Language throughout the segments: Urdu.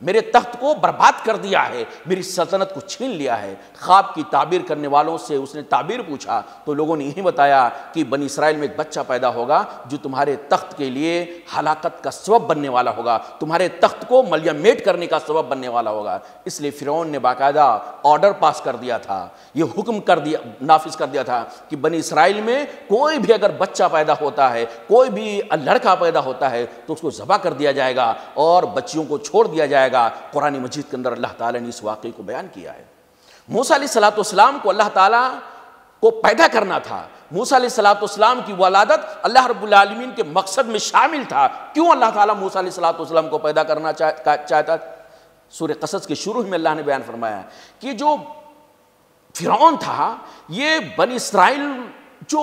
میرے تخت کو برباد کر دیا ہے، میری سلطنت کو چھین لیا ہے۔ خواب کی تعبیر کرنے والوں سے اس نے تعبیر پوچھا تو لوگوں نے یہی بتایا کہ بنی اسرائیل میں ایک بچہ پیدا ہوگا جو تمہارے تخت کے لیے ہلاکت کا سبب بننے والا ہوگا، تمہارے تخت کو ملیا میٹ کرنے کا سبب بننے والا ہوگا۔ اس لیے فرعون نے باقاعدہ آرڈر پاس کر دیا تھا، یہ حکم نافذ کر دیا تھا کہ بنی اسرائیل میں کوئی بھی اگر بچہ پیدا ہوتا ہے، کوئی بھی لڑکا پیدا ہوتا ہے تو اس کو ذبح کر دیا جائے گا اور بچیوں کو چھوڑ دیا جائے گا۔ قرآن مجید کے اندر اللہ تعالیٰ نے اس واقعے کو بیان کیا ہے۔ موسیٰ علیہ السلام کو اللہ تعالیٰ کو پیدا کرنا تھا۔ موسیٰ علیہ السلام کی ولادت اللہ رب العالمین کے مقصد میں شامل تھا۔ کیوں اللہ تعالیٰ موسیٰ علیہ السلام کو پیدا کرنا چاہتا؟ سورہ قصص کے شروع میں اللہ نے بیان فرمایا کہ جو فرعون تھا، یہ بنی اسرائیل جو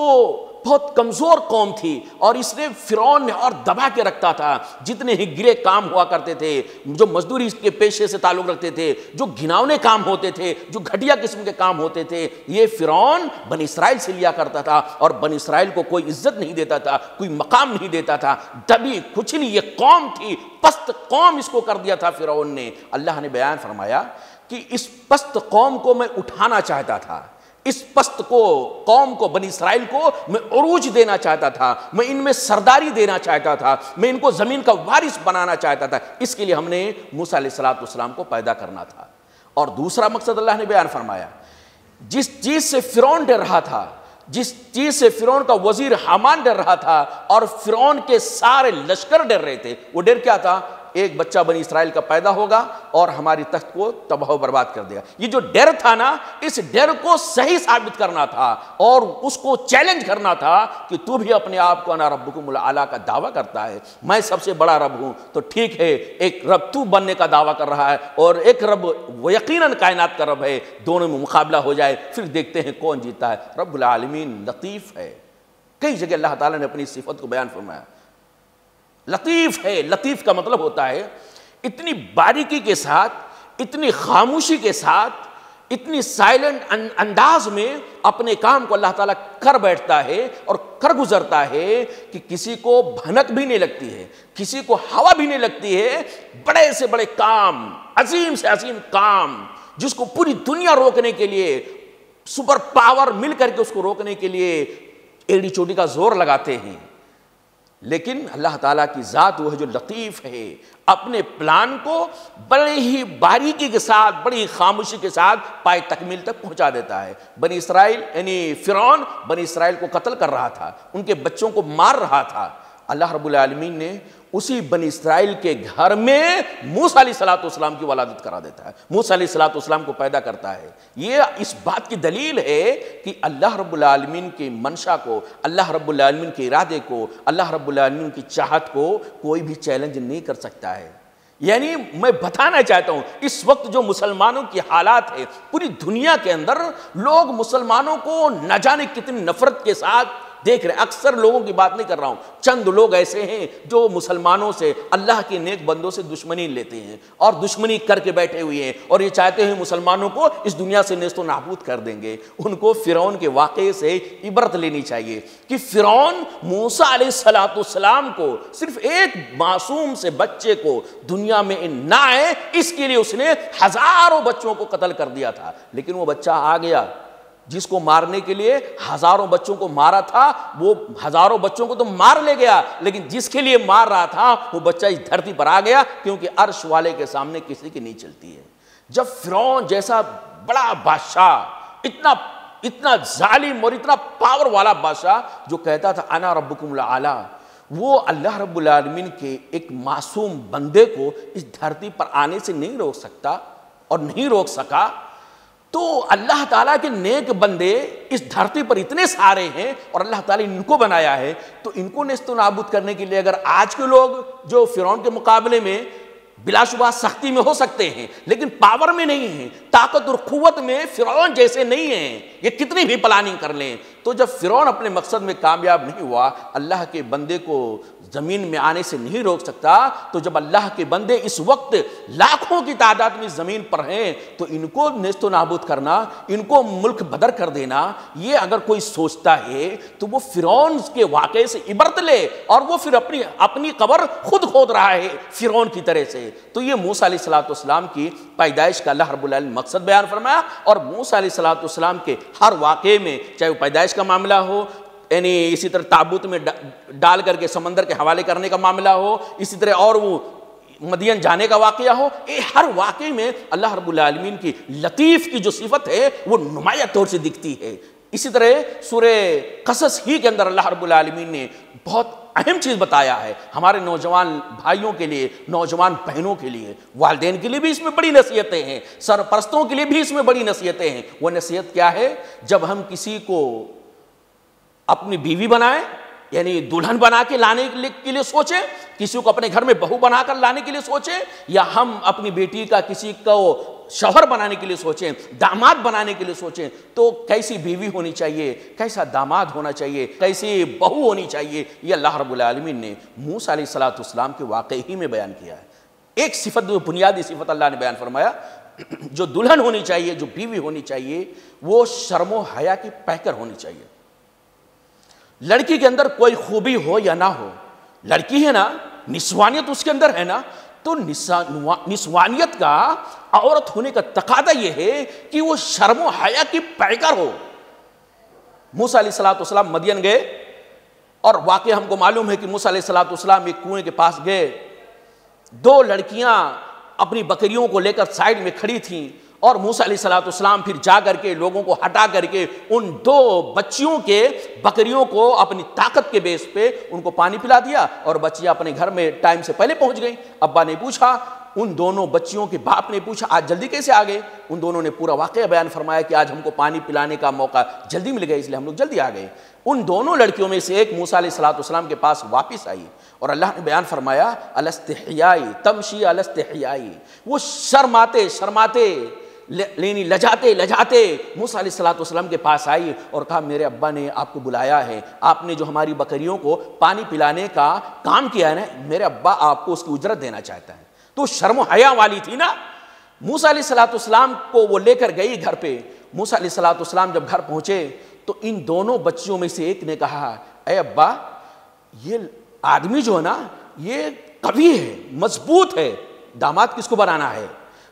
بہت کمزور قوم تھی اور اس نے فرعون نے اور دبا کے رکھتا تھا۔ جتنے ہی گرے کام ہوا کرتے تھے، جو مزدوری کے پیشے سے تعلق رکھتے تھے، جو گھناونے کام ہوتے تھے، جو گھٹیا قسم کے کام ہوتے تھے، یہ فرعون بنی اسرائیل سے لیا کرتا تھا اور بنی اسرائیل کو کوئی عزت نہیں دیتا تھا، کوئی مقام نہیں دیتا تھا۔ دبی کچلی یہ قوم تھی، پست قوم اس کو کر دیا تھا فرعون نے۔ اللہ نے بیان فرمایا کہ اس پست قوم کو میں اٹھانا چاہتا تھا، اس پست قوم کو بنی اسرائیل کو میں عروج دینا چاہتا تھا، میں ان میں سرداری دینا چاہتا تھا، میں ان کو زمین کا وارث بنانا چاہتا تھا۔ اس کے لیے ہم نے موسیٰ علیہ السلام کو پیدا کرنا تھا۔ اور دوسرا مقصد اللہ نے بیان فرمایا، جس چیز سے فرعون ڈر رہا تھا، جس چیز سے فرعون کا وزیر حامان ڈر رہا تھا اور فرعون کے سارے لشکر ڈر رہے تھے، وہ ڈر کیا تھا؟ ایک بچہ بنی اسرائیل کا پیدا ہوگا اور ہماری تخت کو تباہ و برباد کر دے گا۔ یہ جو ڈر تھا نا، اس ڈر کو صحیح ثابت کرنا تھا اور اس کو چیلنج کرنا تھا کہ تو بھی اپنے آپ کو انا ربکم الاعلی کا دعویٰ کرتا ہے، میں سب سے بڑا رب ہوں، تو ٹھیک ہے ایک رب تو بننے کا دعویٰ کر رہا ہے اور ایک رب وہ یقیناً کائنات کا رب ہے، دونوں میں مقابلہ ہو جائے پھر دیکھتے ہیں کون جیتا ہے۔ رب العالمین لطیف ہے، کئی جگہ اللہ تعالیٰ نے اپنی صفت کو بیان فرمایا، لطیف ہے۔ لطیف کا مطلب ہوتا ہے اتنی باریکی کے ساتھ، اتنی خاموشی کے ساتھ، اتنی سائلنٹ انداز میں اپنے کام کو اللہ تعالیٰ کر بیٹھتا ہے اور کر گزرتا ہے کہ کسی کو بھنک بھی نہیں لگتی ہے، کسی کو ہوا بھی نہیں لگتی ہے۔ بڑے سے بڑے کام، عظیم سے عظیم کام، جس کو پوری دنیا روکنے کے لیے سپر پاور مل کر کے اس کو روکنے کے لیے ایڑی چوٹی کا زور لگاتے ہیں، لیکن اللہ تعالیٰ کی ذات وہ ہے جو لطیف ہے، اپنے پلان کو بڑے ہی باریکی کے ساتھ، بڑی خاموشی کے ساتھ پائے تکمیل تک پہنچا دیتا ہے۔ بنی اسرائیل یعنی فرعون بنی اسرائیل کو قتل کر رہا تھا، ان کے بچوں کو مار رہا تھا۔ اللہ رب العالمین نے اسی بنی اسرائیل کے گھر میں موسیٰ علیہ السلام کی ولادت کرا دیتا ہے، موسیٰ علیہ السلام کو پیدا کرتا ہے۔ یہ اس بات کی دلیل ہے کہ اللہ رب العالمین کی منشا کو، اللہ رب العالمین کے ارادے کو، اللہ رب العالمین کی چاہت کو کوئی بھی چیلنج نہیں کر سکتا ہے۔ یعنی میں بتانا چاہتا ہوں اس وقت جو مسلمانوں کی حالات ہے، پوری دنیا کے اندر لوگ مسلمانوں کو نہ جانے کتنی نفرت کے ساتھ دیکھ رہے ہیں۔ اکثر لوگوں کی بات نہیں کر رہا ہوں، چند لوگ ایسے ہیں جو مسلمانوں سے، اللہ کے نیک بندوں سے دشمنی لیتے ہیں اور دشمنی کر کے بیٹھے ہوئے ہیں اور یہ چاہتے ہیں مسلمانوں کو اس دنیا سے نیست و نابود کر دیں گے۔ ان کو فرعون کے واقعے سے عبرت لینی چاہیے کہ فرعون موسیٰ علیہ السلام کو، صرف ایک معصوم سے بچے کو دنیا میں نہ آئے اس کے لیے اس نے ہزاروں بچوں کو قتل کر دیا تھا، لیکن وہ بچہ آ گیا جس کو مارنے کے لیے ہزاروں بچوں کو مارا تھا، وہ ہزاروں بچوں کو تو مار لے گیا، لیکن جس کے لیے مار رہا تھا وہ بچہ اس دھرتی پر آ گیا، کیونکہ عرش والے کے سامنے کسی کی نہیں چلتی ہے۔ جب فرعون جیسا بڑا بادشاہ، اتنا ظالم اور اتنا پاور والا بادشاہ جو کہتا تھا انا ربکم الاعلی، وہ اللہ رب العالمین کے ایک معصوم بندے کو اس دھرتی پر آنے سے نہیں روک سکتا اور نہیں روک سکا، تو اللہ تعالیٰ کے نیک بندے اس دھرتی پر اتنے سارے ہیں اور اللہ تعالیٰ نے ان کو بنایا ہے، تو ان کو نیست و نابود کرنے کے لیے اگر آج کے لوگ جو فرعون کے مقابلے میں بلا شبہ سختی میں ہو سکتے ہیں لیکن پاور میں نہیں ہیں، طاقت اور قوت میں فرعون جیسے نہیں ہیں، یہ کتنی بھی پلاننگ کر لیں، تو جب فرعون اپنے مقصد میں کامیاب نہیں ہوا، اللہ کے بندے کو زمین میں آنے سے نہیں روک سکتا، تو جب اللہ کے بندے اس وقت لاکھوں کی تعداد میں زمین پر ہیں تو ان کو نیست و نابود کرنا، ان کو ملک بدر کر دینا، یہ اگر کوئی سوچتا ہے تو وہ فرعون کے واقعے سے عبرت لے، اور وہ پھر اپنی قبر خود کھود رہا ہے فرعون کی طرح سے۔ تو یہ موسیٰ علیہ السلام کی پیدائش کا اللہ رب العالمین مقصد بیان فرمایا، اور موسیٰ علیہ السلام کے ہر واقعے میں، چاہے وہ پیدائش کا معاملہ ہو، یعنی اسی طرح تابوت میں ڈال کر کے سمندر کے حوالے کرنے کا معاملہ ہو، اسی طرح اور وہ مدین جانے کا واقعہ ہو، ہر واقعے میں اللہ رب العالمین کی لطیف کی جو صفت ہے وہ نمایاں طور سے دکھتی ہے۔ اسی طرح سورہ قصص ہی کے اندر اللہ رب العالمین نے بہت اہم چیز بتایا ہے ہمارے نوجوان بھائیوں کے لیے، نوجوان بہنوں کے لیے، والدین کے لیے بھی اس میں بڑی نصیحتیں ہیں، سرپرستوں کے لیے بھی اس میں بڑی نصیحتیں ہیں۔ وہ نصیحت کیا ہے؟ جب ہم کسی کو اپنی بیوی بنائیں، یعنی دلہن بنا کے لانے کے لیے سوچیں، کسی کو اپنے گھر میں بہو بنا کر لانے کے لیے سوچیں، یا ہم اپنی بیٹی کا کسی کو شوہر بنانے کے لیے سوچیں، داماد بنانے کے لیے سوچیں، تو کیسی بیوی ہونی چاہیے، کیسا داماد ہونا چاہیے، کیسی بہو ہونی چاہیے، یہ اللہ رب العالمین نے موسیٰ علیہ السلام کے واقعے ہی میں بیان کیا ہے۔ ایک صفت، جو بنیادی صفت اللہ نے بیان فرمایا، جو دلہن ہونی چاہیے، جو بیوی ہونی چاہیے، وہ شرم و حیا کی پیکر ہونی چاہیے۔ لڑکی کے اندر کوئی خوبی ہو یا نہ ہو، لڑکی ہے نا، نسوانیت اس کے اندر ہے نا، تو نسوانیت کا، عورت ہونے کا تقاضا یہ ہے کہ وہ شرم و حیا کی پیکر ہو۔ موسیٰ علیہ السلام مدین گئے، اور واقعہ ہم کو معلوم ہے کہ موسیٰ علیہ السلام ایک کنویں کے پاس گئے، دو لڑکیاں اپنی بکریوں کو لے کر سائیڈ میں کھڑی تھیں، اور موسیٰ علیہ السلام پھر جا کر کے لوگوں کو ہٹا کر کے ان دو بچیوں کے بکریوں کو اپنی طاقت کے بیس پہ ان کو پانی پلا دیا، اور بچیاں اپنے گھر میں ٹائم سے پہلے پہنچ گئیں۔ ابا نے پوچھا، ان دونوں بچیوں کے باپ نے پوچھا آج جلدی کیسے آ گئے؟ ان دونوں نے پورا واقعہ بیان فرمایا کہ آج ہم کو پانی پلانے کا موقع جلدی مل گیا، اس لیے ہم لوگ جلدی آ گئے۔ ان دونوں لڑکیوں میں سے ایک موسیٰ علیہ السلام کے پاس واپس آئی، اور اللہ نے بیان فرمایا الاستحیائی تمشی الاستحیائی، وہ شرماتے لجاتے موسیٰ علیہ السلام کے پاس آئی اور کہا میرے ابا نے آپ کو بلایا ہے، آپ نے جو ہماری بکریوں کو پانی پلانے کا کام کیا ہے نا، میرے ابا آپ کو اس کی اجرت دینا چاہتا ہے۔ تو شرم و حیا والی تھی نا۔ موسیٰ علیہ السلام کو وہ لے کر گئی گھر پہ۔ موسیٰ علیہ السلام جب گھر پہنچے تو ان دونوں بچیوں میں سے ایک نے کہا اے ابا، یہ آدمی جو ہے نا یہ قوی ہے، مضبوط ہے، داماد کس کو بنانا ہے،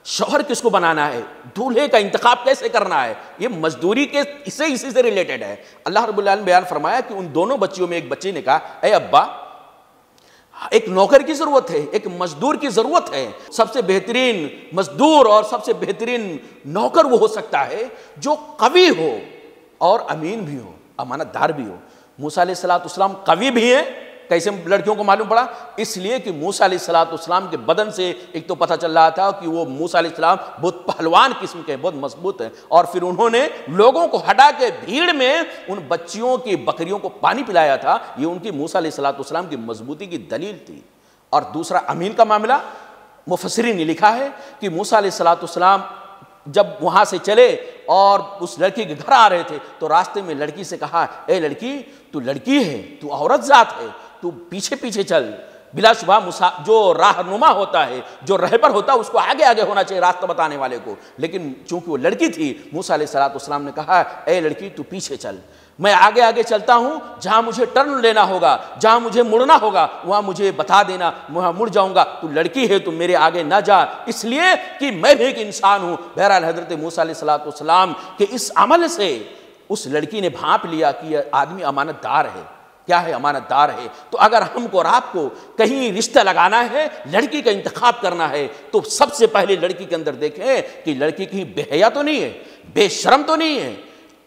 شوہر کس کو بنانا ہے، دولہے کا انتخاب کیسے کرنا ہے، یہ مزدوری کے اسی سے ریلیٹڈ ہے۔ اللہ رب العالمین بیان فرمایا کہ ان دونوں بچیوں میں ایک بچی نے کہا اے ابا، ایک نوکر کی ضرورت ہے، ایک مزدور کی ضرورت ہے۔ سب سے بہترین مزدور اور سب سے بہترین نوکر وہ ہو سکتا ہے جو قوی ہو اور امین بھی ہو، امانت دار بھی ہو۔ موسیٰ علیہ السلام قوی بھی ہیں، کیسے لڑکیوں کو معلوم پڑا؟ اس لیے کہ موسیٰ علیہ السلام کے بدن سے ایک تو پتہ چل رہا تھا کہ وہ موسیٰ علیہ السلام بہت پہلوان قسم کے، بہت مضبوط ہیں، اور پھر انہوں نے لوگوں کو ہٹا کے بھیڑ میں ان بچیوں کی بکریوں کو پانی پلایا تھا، یہ ان کی موسیٰ علیہ السلام کی مضبوطی کی دلیل تھی۔ اور دوسرا امین کا معاملہ، مفسرین نے لکھا ہے کہ موسیٰ علیہ السلام جب وہاں سے چلے اور اس لڑکی کے گھر آ رہے تھے تو راستے میں لڑکی سے کہا اے لڑکی، تو لڑکی ہے، تو عورت ذات ہے، تو پیچھے پیچھے چل۔ بلا شبہ جو راہنما ہوتا ہے، جو رہبر ہوتا ہے، اس کو آگے آگے ہونا چاہیے راستہ بتانے والے کو، لیکن چونکہ وہ لڑکی تھی، موسیٰ علیہ السلام نے کہا اے لڑکی تو پیچھے چل، میں آگے آگے چلتا ہوں، جہاں مجھے ٹرن لینا ہوگا، جہاں مجھے مڑنا ہوگا وہاں مجھے بتا دینا، وہاں مڑ جاؤں گا، تو لڑکی ہے تو میرے آگے نہ جا، اس لیے کہ میں بھی ایک انسان ہوں۔ بہرحال حضرت موسیٰ علیہ السلام کے اس عمل سے اس لڑکی نے بھانپ لیا کہ یہ آدمی امانت دار ہے۔ کیا ہے؟ امانت دار ہے۔ تو اگر ہم کو اور آپ کو کہیں رشتہ لگانا ہے، لڑکی کا انتخاب کرنا ہے، تو سب سے پہلے لڑکی کے اندر دیکھیں کہ لڑکی کہیں بے حیا تو نہیں ہے، بے شرم تو نہیں ہے،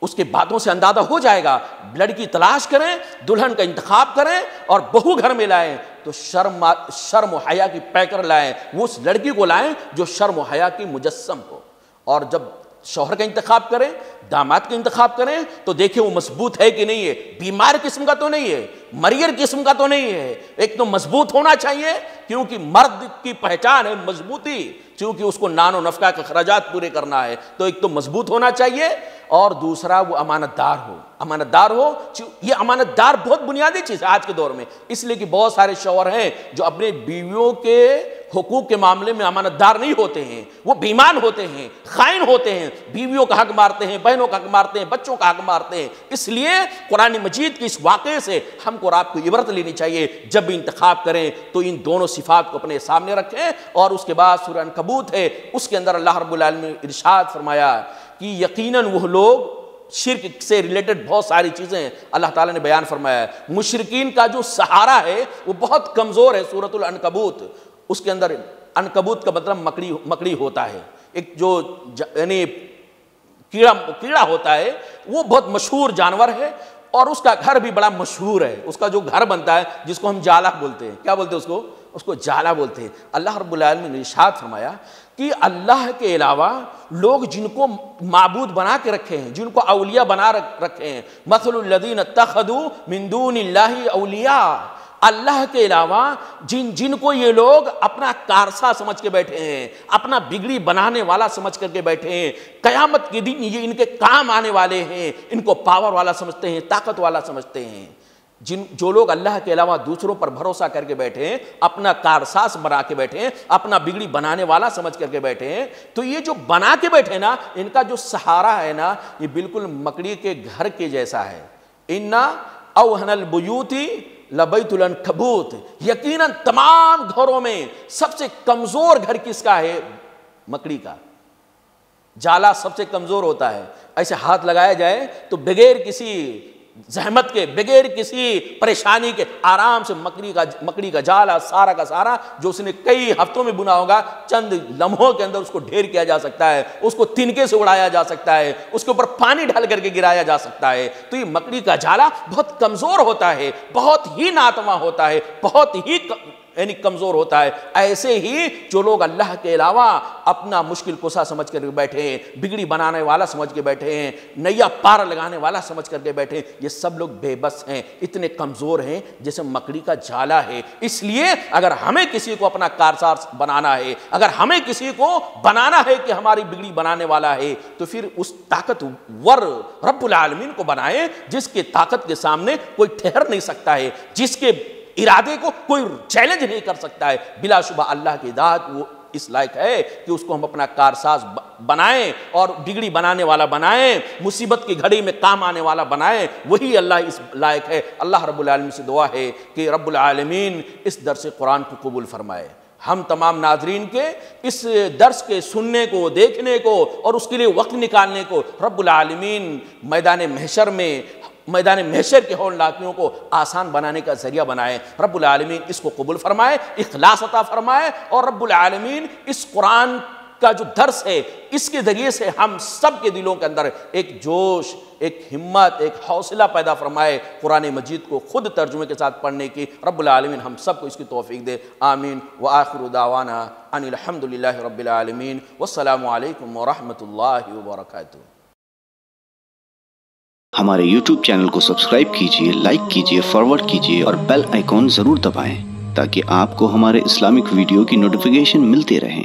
اس کے باتوں سے اندازہ ہو جائے گا۔ لڑکی تلاش کریں، دلہن کا انتخاب کریں اور بہو گھر میں لائیں تو شرم و حیا کی پیکر لائیں، وہ اس لڑکی کو لائیں جو شرم و حیا کی مجسم ہو۔ اور جب شوہر کا انتخاب کریں، داماد کا انتخاب کریں تو دیکھیں وہ مضبوط ہے کہ نہیں ہے، بیمار قسم کا تو نہیں ہے، مریر قسم کا تو نہیں ہے، ایک تو مضبوط ہونا چاہیے، کیونکہ مرد کی پہچان ہے مضبوطی، کیونکہ اس کو نان و نفقہ کے اخراجات پورے کرنا ہے، تو ایک تو مضبوط ہونا چاہیے، اور دوسرا وہ امانت دار ہو، امانت دار ہو۔ یہ امانت دار بہت بنیادی چیز ہے آج کے دور میں، اس لیے کہ بہت سارے شوہر ہیں جو اپنے بیویوں کے حقوق کے معاملے میں امانت دار نہیں ہوتے ہیں، وہ بیمان ہوتے ہیں، خائن ہوتے ہیں، بیویوں کا حق مارتے ہیں، بہنوں کا حق مارتے ہیں، بچوں کا حق مارتے ہیں۔ اس لیے قرآن مجید کے اس واقعے سے ہم کو اور آپ کو عبرت لینی چاہیے، جب بھی انتخاب کریں تو ان دونوں صفات کو اپنے سامنے رکھیں۔ اور اس کے بعد سورہ عنکبوت ہے، اس کے اندر اللہ رب العالمین نے ارشاد فرمایا کہ یقیناً وہ لوگ، شرک سے ریلیٹڈ بہت ساری چیزیں اللہ تعالیٰ نے بیان فرمایا ہے، مشرکین کا جو سہارا ہے وہ بہت کمزور ہے۔ سورۃ العنکبوت، اس کے اندر عنکبوت کا مطلب مکڑی ہوتا ہے، ایک جو یعنی کیڑا ہوتا ہے، وہ بہت مشہور جانور ہے، اور اس کا گھر بھی بڑا مشہور ہے۔ اس کا جو گھر بنتا ہے جس کو ہم جالا بولتے ہیں، کیا بولتے ہیں اس کو جالا بولتے ہیں۔ اللہ رب العالمین نے ارشاد فرمایا کہ اللہ کے علاوہ لوگ جن کو معبود بنا کے رکھے ہیں، جن کو اولیاء بنا رکھے ہیں، مثل الذین اتخذوا من دون اللہ اولیاء، اللہ کے علاوہ جن کو یہ لوگ اپنا کارسا سمجھ کے بیٹھے ہیں، اپنا بگڑی بنانے والا سمجھ کر کے بیٹھے ہیں، قیامت کے دن یہ ان کے کام آنے والے ہیں، ان کو پاور والا سمجھتے ہیں، طاقت والا سمجھتے ہیں۔ جو لوگ اللہ کے علاوہ دوسروں پر بھروسہ کر کے بیٹھے ہیں، اپنا کارساز بنا کے بیٹھے ہیں، اپنا بگڑی بنانے والا سمجھ کر کے بیٹھے ہیں، تو یہ جو بنا کے بیٹھے نا، ان کا جو سہارا ہے نا، یہ بالکل مکڑی کے گھر کے جیسا ہے۔ اِنَّا أَوْهَنَ الْبُيُوتِ لَبَيْتُ الْعَنْكَبُوتِ، یقیناً تمام گھروں میں سب سے کمزور گھر کس کا ہے؟ مکڑی کا۔ جالا سب سے کمزور ہوتا ہے، ایسے ہاتھ لگایا جائے تو بغیر کسی زحمت کے، بغیر کسی پریشانی کے، آرام سے مکڑی کا جالا سارا کا سارا جو اس نے کئی ہفتوں میں بنا ہوگا، چند لمحوں کے اندر اس کو ڈھیر کیا جا سکتا ہے، اس کو تنکے سے اڑایا جا سکتا ہے، اس کے اوپر پانی ڈال کر کے گرایا جا سکتا ہے۔ تو یہ مکڑی کا جالا بہت کمزور ہوتا ہے، بہت ہی ناتواں ہوتا ہے، بہت ہی یعنی کمزور ہوتا ہے۔ ایسے ہی جو لوگ اللہ کے علاوہ اپنا مشکل کشا سمجھ کر بیٹھے ہیں، بگڑی بنانے والا سمجھ کے بیٹھے ہیں، نیا پار لگانے والا سمجھ کر کے بیٹھے ہیں، یہ سب لوگ بے بس ہیں، اتنے کمزور ہیں جیسے مکڑی کا جالا ہے۔ اس لیے اگر ہمیں کسی کو اپنا کارساز بنانا ہے، اگر ہمیں کسی کو بنانا ہے کہ ہماری بگڑی بنانے والا ہے، تو پھر اس طاقتور رب العالمین کو بنائیں جس کے طاقت کے سامنے کوئی ٹھہر نہیں سکتا ہے، جس کے ارادے کو کوئی چیلنج نہیں کر سکتا ہے۔ بلا شبہ اللہ کی ذات وہ اس لائق ہے کہ اس کو ہم اپنا کارساز بنائیں اور بگڑی بنانے والا بنائیں، مصیبت کی گھڑی میں کام آنے والا بنائیں، وہی اللہ اس لائق ہے۔ اللہ رب العالمین سے دعا ہے کہ رب العالمین اس درس قرآن کو قبول فرمائے، ہم تمام ناظرین کے اس درس کے سننے کو، دیکھنے کو اور اس کے لیے وقت نکالنے کو رب العالمین میدان محشر کے ہولناکیوں کو آسان بنانے کا ذریعہ بنائے۔ رب العالمین اس کو قبول فرمائے، اخلاص عطا فرمائے، اور رب العالمین اس قرآن کا جو درس ہے اس کے ذریعے سے ہم سب کے دلوں کے اندر ایک جوش، ایک ہمت، ایک حوصلہ پیدا فرمائے قرآن مجید کو خود ترجمے کے ساتھ پڑھنے کی۔ رب العالمین ہم سب کو اس کی توفیق دے، آمین۔ وآخر دعوانا ان الحمدللہ رب العالمین، والسلام علیکم ورحمۃ اللہ وبرکاتہ۔ ہمارے YouTube چینل کو سبسکرائب کیجئے، لائک کیجئے، فارورڈ کیجئے اور بیل آئیکن ضرور دبائیں تاکہ آپ کو ہمارے اسلامک ویڈیو کی نوٹیفیکیشن ملتے رہیں۔